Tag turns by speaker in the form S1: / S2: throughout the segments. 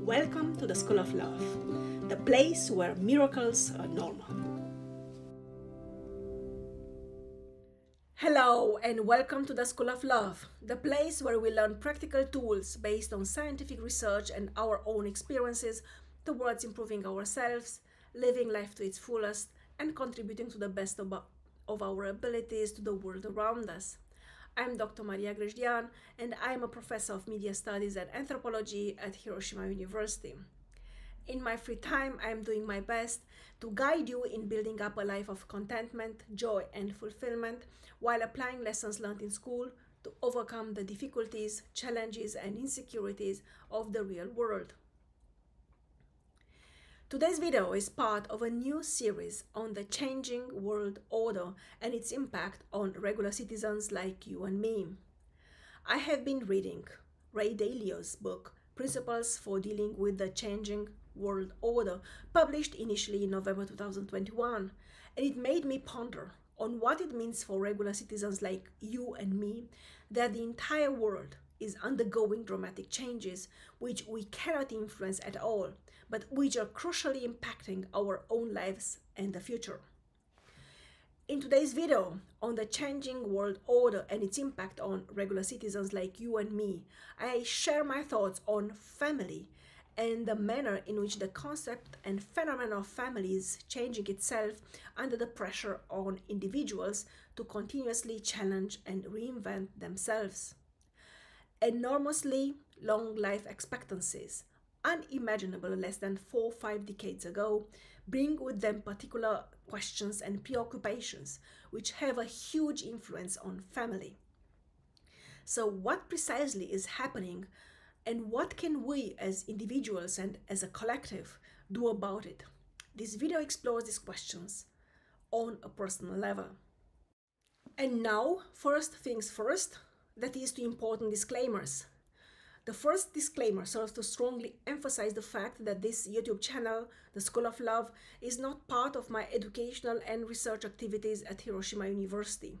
S1: Welcome to the School of Love, the place where miracles are normal. Hello and welcome to the School of Love, the place where we learn practical tools based on scientific research and our own experiences towards improving ourselves, living life to its fullest, and contributing to the best of our abilities to the world around us. I'm Dr. Grajdian, and I'm a professor of media studies and anthropology at Hiroshima University. In my free time, I'm doing my best to guide you in building up a life of contentment, joy, and fulfillment while applying lessons learned in school to overcome the difficulties, challenges, and insecurities of the real world. Today's video is part of a new series on the changing world order and its impact on regular citizens like you and me. I have been reading Ray Dalio's book, Principles for Dealing with the Changing World Order, published initially in November 2021, and it made me ponder on what it means for regular citizens like you and me that the entire world is undergoing dramatic changes which we cannot influence at all, but which are crucially impacting our own lives and the future. In today's video on the changing world order and its impact on regular citizens like you and me, I share my thoughts on family and the manner in which the concept and phenomenon of family is changing itself under the pressure on individuals to continuously challenge and reinvent themselves. Enormously long life expectancies, unimaginable less than 4 or 5 decades ago, bring with them particular questions and preoccupations which have a huge influence on family. So what precisely is happening, and what can we as individuals and as a collective do about it? This video explores these questions on a personal level. And now, first things first, that is the important disclaimers. The first disclaimer serves to strongly emphasize the fact that this YouTube channel, The School of Love, is not part of my educational and research activities at Hiroshima University.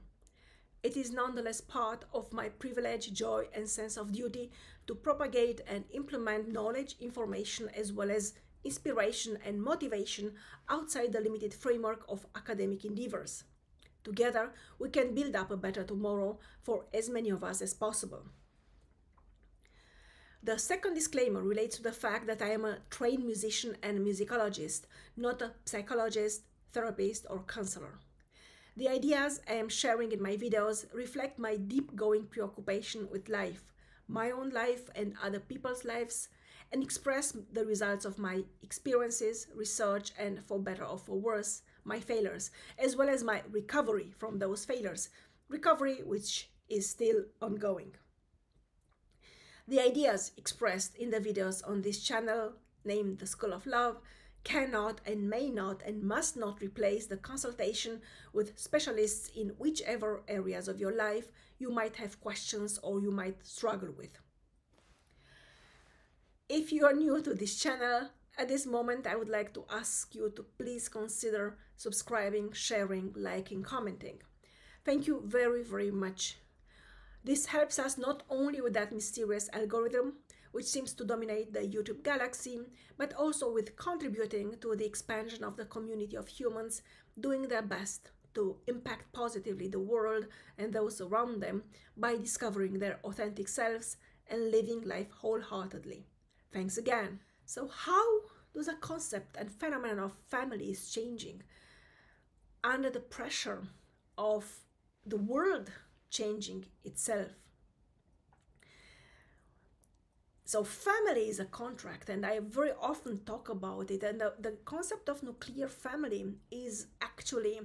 S1: It is nonetheless part of my privilege, joy, and sense of duty to propagate and implement knowledge, information, as well as inspiration and motivation outside the limited framework of academic endeavors. Together, we can build up a better tomorrow for as many of us as possible. The second disclaimer relates to the fact that I am a trained musician and musicologist, not a psychologist, therapist, or counselor. The ideas I am sharing in my videos reflect my deep-going preoccupation with life, my own life and other people's lives, and express the results of my experiences, research, and for better or for worse, my failures, as well as my recovery from those failures, recovery which is still ongoing. The ideas expressed in the videos on this channel, named The School of Love, cannot and may not and must not replace the consultation with specialists in whichever areas of your life you might have questions or you might struggle with. If you are new to this channel, at this moment I would like to ask you to please consider subscribing, sharing, liking, commenting. Thank you very, very much. This helps us not only with that mysterious algorithm which seems to dominate the YouTube galaxy, but also with contributing to the expansion of the community of humans doing their best to impact positively the world and those around them by discovering their authentic selves and living life wholeheartedly. Thanks again. So how does the concept and phenomenon of family is changing under the pressure of the world changing itself? So family is a contract, and I very often talk about it, and the concept of nuclear family is actually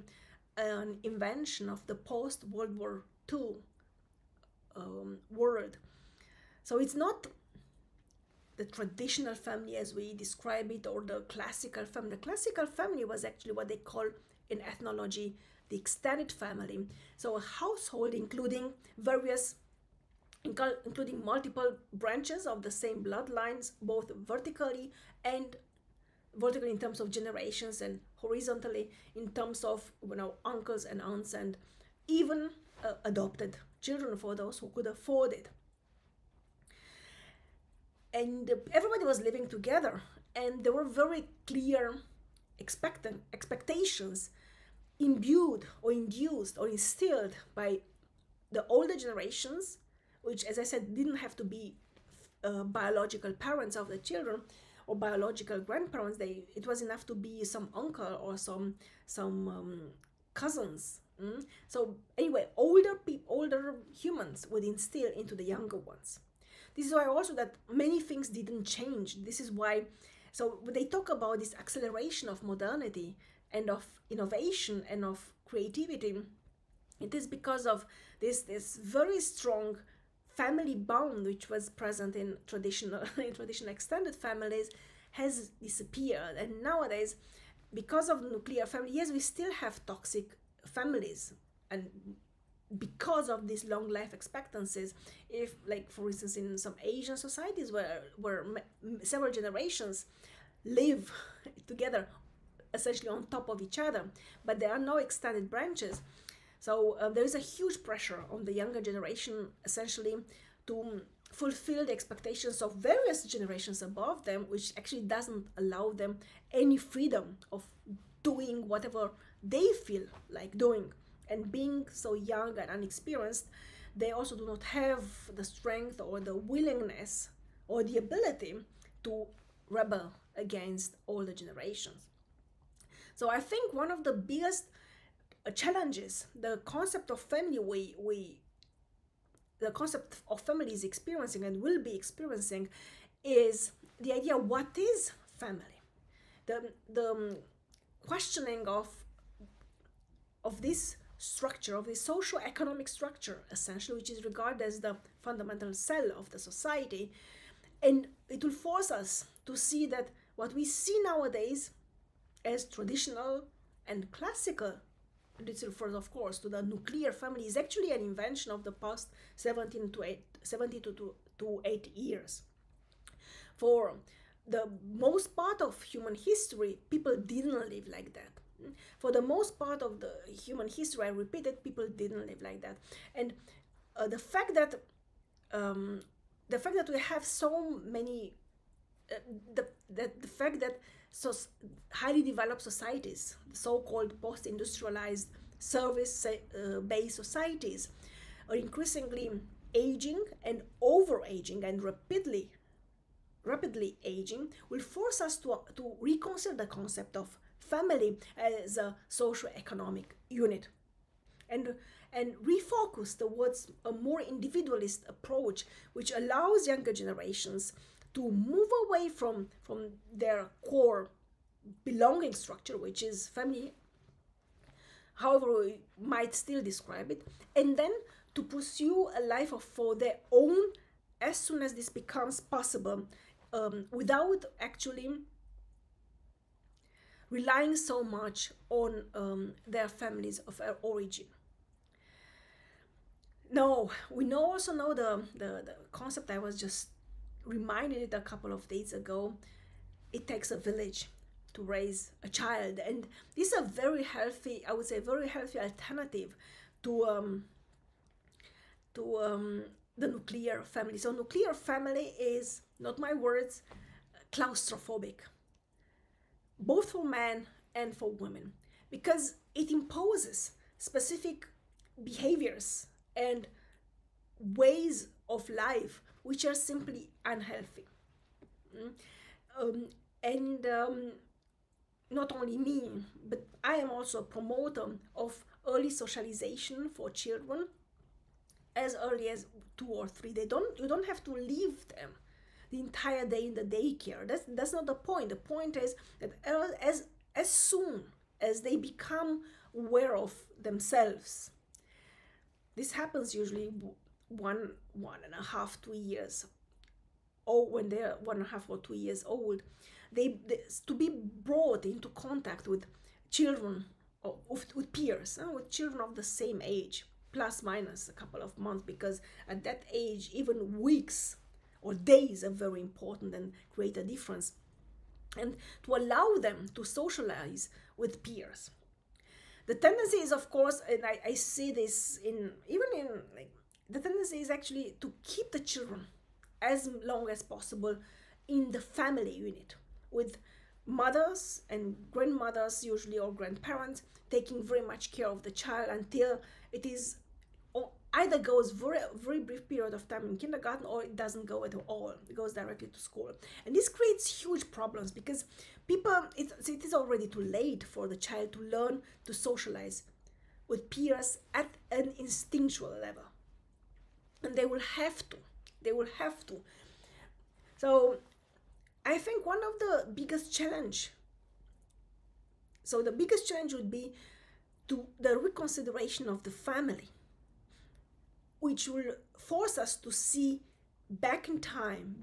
S1: an invention of the post-World War II world. So it's not the traditional family as we describe it, or the classical family. The classical family was actually what they call in ethnology the extended family. So a household including multiple branches of the same bloodlines, both vertically in terms of generations and horizontally in terms of uncles and aunts, and even adopted children for those who could afford it. and everybody was living together, and there were very clear expectations imbued or induced or instilled by the older generations, which, as I said, didn't have to be biological parents of the children or biological grandparents. It was enough to be some uncle or some cousins. So anyway, older humans would instill into the younger ones. This is why also that many things didn't change. This is why, so when they talk about this acceleration of modernity and of innovation and of creativity, it is because of this very strong family bond which was present in traditional extended families has disappeared. And nowadays, because of nuclear family, yes, we still have toxic families, and because of these long life expectancies, if, like, for instance, in some Asian societies where several generations live together essentially on top of each other, but there are no extended branches. So there is a huge pressure on the younger generation essentially to fulfill the expectations of various generations above them, which actually doesn't allow them any freedom of doing whatever they feel like doing. And being so young and unexperienced, they also do not have the strength or the willingness or the ability to rebel against older generations. So I think one of the biggest challenges the concept of family the concept of family is experiencing and will be experiencing is the idea, what is family? The questioning of this structure, of this socio-economic structure, essentially, which is regarded as the fundamental cell of the society. And it will force us to see that what we see nowadays as traditional and classical, and this refers, of course, to the nuclear family, is actually an invention of the past 70 to 80 years. For the most part of human history, people didn't live like that. For the most part of the human history, I repeat it, people didn't live like that. And the fact that we have so many, the fact that highly developed societies, so-called post-industrialized service-based societies, are increasingly aging and over-aging and rapidly aging, will force us to reconsider the concept of family as a socio-economic unit, and refocus towards a more individualist approach, which allows younger generations to move away from their core belonging structure, which is family, however we might still describe it, and then to pursue a life for their own as soon as this becomes possible, without actually relying so much on their families of origin. Now, we also know the concept I was just reminded it a couple of days ago. It takes a village to raise a child, and this is a very healthy, I would say, very healthy alternative to the nuclear family. So nuclear family is, not my words, claustrophobic, both for men and for women, because it imposes specific behaviors and ways of life which are simply unhealthy. Not only me, but I am also a promoter of early socialization for children as early as 2 or 3. You don't have to leave them the entire day in the daycare. That's not the point. The point is that as soon as they become aware of themselves, this happens usually 1.5, 2 years, or when they're 1.5 or 2 years old, they to be brought into contact with children, with peers, with children of the same age, plus minus a couple of months, because at that age even weeks or days are very important and create a difference, and to allow them to socialize with peers. The tendency is, of course, and I see this the tendency is actually to keep the children as long as possible in the family unit, with mothers and grandmothers usually, or grandparents, taking very much care of the child until it is either goes very brief period of time in kindergarten, or it doesn't go at all. It goes directly to school. And this creates huge problems because it is already too late for the child to learn to socialize with peers at an instinctual level. And they will have to. So I think one of the biggest challenge would be to the reconsideration of the family, which will force us to see back in time,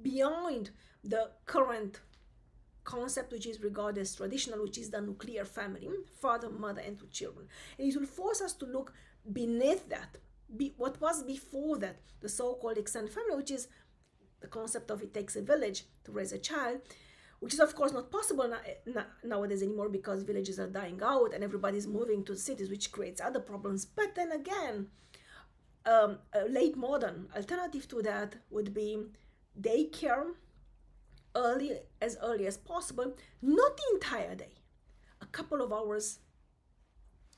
S1: beyond the current concept which is regarded as traditional, which is the nuclear family, father, mother, and two children. And it will force us to look beneath that, what was before that, the so-called extended family, which is the concept of it takes a village to raise a child, which is of course not possible nowadays anymore, because villages are dying out and everybody's moving to cities, which creates other problems. But then again, a late modern alternative to that would be daycare as early as possible, not the entire day, a couple of hours,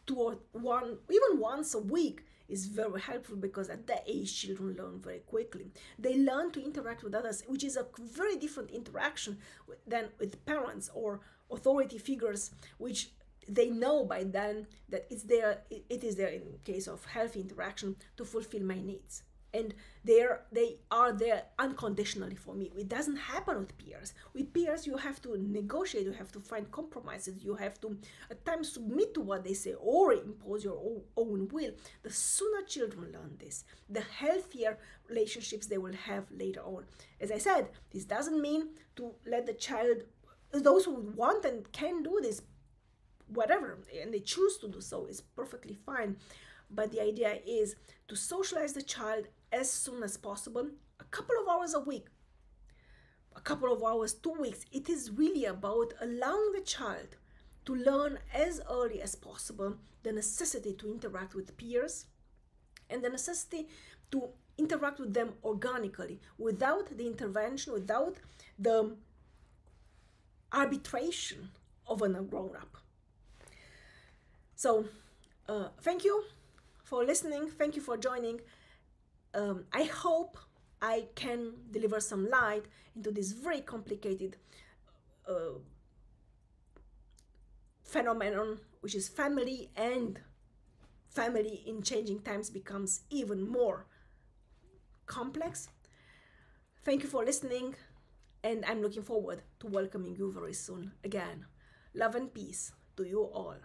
S1: even once a week is very helpful, because at that age children learn very quickly. They learn to interact with others, which is a very different interaction than with parents or authority figures, which they know by then that it is there in case of healthy interaction to fulfill my needs. And they are there unconditionally for me. It doesn't happen with peers. With peers, you have to negotiate, you have to find compromises, you have to at times submit to what they say or impose your own will. The sooner children learn this, the healthier relationships they will have later on. As I said, this doesn't mean to let the child, those who want and can do this, whatever, and they choose to do so, is perfectly fine. But the idea is to socialize the child as soon as possible, a couple of hours a week, a couple of hours, 2 weeks. It is really about allowing the child to learn as early as possible the necessity to interact with peers and the necessity to interact with them organically, without the intervention, without the arbitration of a grown-up. So thank you for listening. Thank you for joining. I hope I can deliver some light into this very complicated phenomenon, which is family, and family in changing times becomes even more complex. Thank you for listening, and I'm looking forward to welcoming you very soon again. Love and peace to you all.